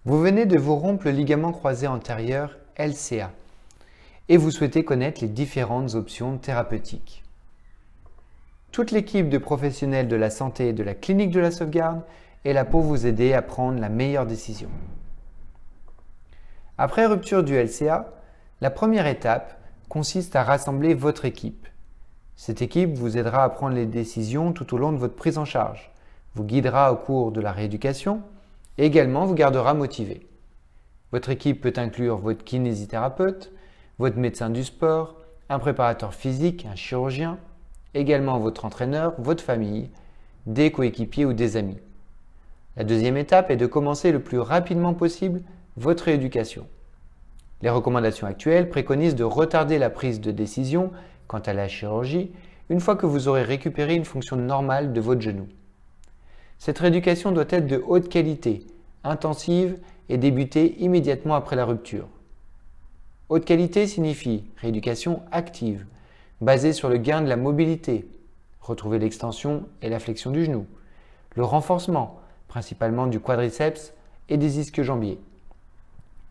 Vous venez de vous rompre le ligament croisé antérieur LCA et vous souhaitez connaître les différentes options thérapeutiques. Toute l'équipe de professionnels de la santé et de la clinique de la sauvegarde est là pour vous aider à prendre la meilleure décision. Après rupture du LCA, la première étape consiste à rassembler votre équipe. Cette équipe vous aidera à prendre les décisions tout au long de votre prise en charge, vous guidera au cours de la rééducation et également vous gardera motivé. Votre équipe peut inclure votre kinésithérapeute, votre médecin du sport, un préparateur physique, un chirurgien, également votre entraîneur, votre famille, des coéquipiers ou des amis. La deuxième étape est de commencer le plus rapidement possible votre rééducation. Les recommandations actuelles préconisent de retarder la prise de décision quant à la chirurgie une fois que vous aurez récupéré une fonction normale de votre genou. Cette rééducation doit être de haute qualité, intensive et débuter immédiatement après la rupture. Haute qualité signifie rééducation active, basée sur le gain de la mobilité, retrouver l'extension et la flexion du genou, le renforcement, principalement du quadriceps et des ischio-jambiers,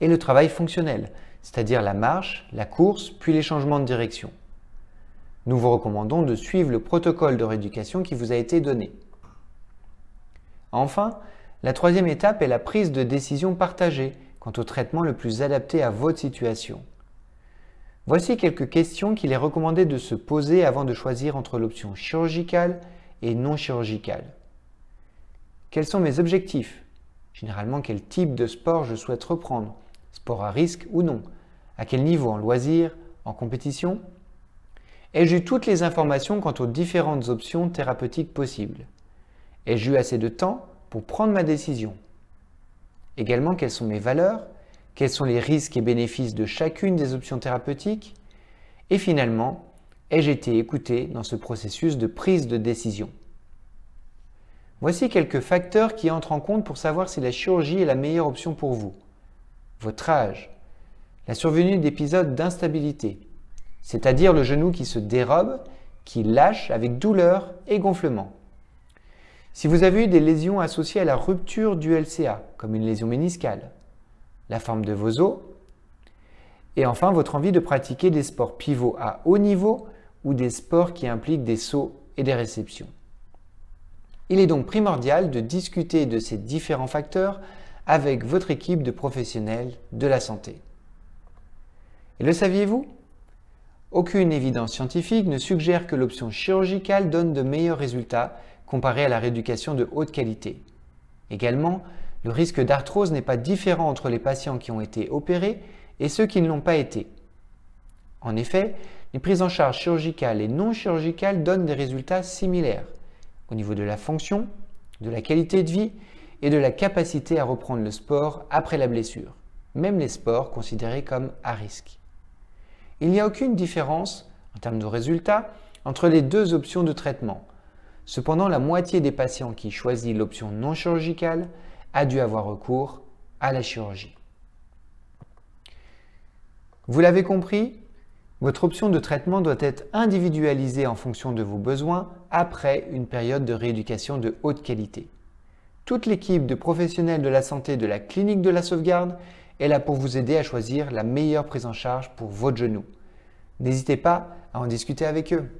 et le travail fonctionnel, c'est-à-dire la marche, la course, puis les changements de direction. Nous vous recommandons de suivre le protocole de rééducation qui vous a été donné. Enfin, la troisième étape est la prise de décision partagée quant au traitement le plus adapté à votre situation. Voici quelques questions qu'il est recommandé de se poser avant de choisir entre l'option chirurgicale et non chirurgicale. Quels sont mes objectifs? Généralement, quel type de sport je souhaite reprendre? Sport à risque ou non? À quel niveau? En loisir? En compétition? Ai-je eu toutes les informations quant aux différentes options thérapeutiques possibles? Ai-je eu assez de temps pour prendre ma décision? Également, quelles sont mes valeurs? Quels sont les risques et bénéfices de chacune des options thérapeutiques? Et finalement, ai-je été écouté dans ce processus de prise de décision? Voici quelques facteurs qui entrent en compte pour savoir si la chirurgie est la meilleure option pour vous. Votre âge, la survenue d'épisodes d'instabilité, c'est-à-dire le genou qui se dérobe, qui lâche avec douleur et gonflement. Si vous avez eu des lésions associées à la rupture du LCA, comme une lésion méniscale, la forme de vos os, et enfin votre envie de pratiquer des sports pivots à haut niveau ou des sports qui impliquent des sauts et des réceptions. Il est donc primordial de discuter de ces différents facteurs avec votre équipe de professionnels de la santé. Et le saviez-vous? Aucune évidence scientifique ne suggère que l'option chirurgicale donne de meilleurs résultats comparé à la rééducation de haute qualité. Également, le risque d'arthrose n'est pas différent entre les patients qui ont été opérés et ceux qui ne l'ont pas été. En effet, les prises en charge chirurgicales et non chirurgicales donnent des résultats similaires au niveau de la fonction, de la qualité de vie et de la capacité à reprendre le sport après la blessure, même les sports considérés comme à risque. Il n'y a aucune différence en termes de résultats entre les deux options de traitement. Cependant, la moitié des patients qui choisissent l'option non chirurgicale a dû avoir recours à la chirurgie. Vous l'avez compris, votre option de traitement doit être individualisée en fonction de vos besoins après une période de rééducation de haute qualité. Toute l'équipe de professionnels de la santé de la clinique de la sauvegarde est là pour vous aider à choisir la meilleure prise en charge pour votre genou. N'hésitez pas à en discuter avec eux.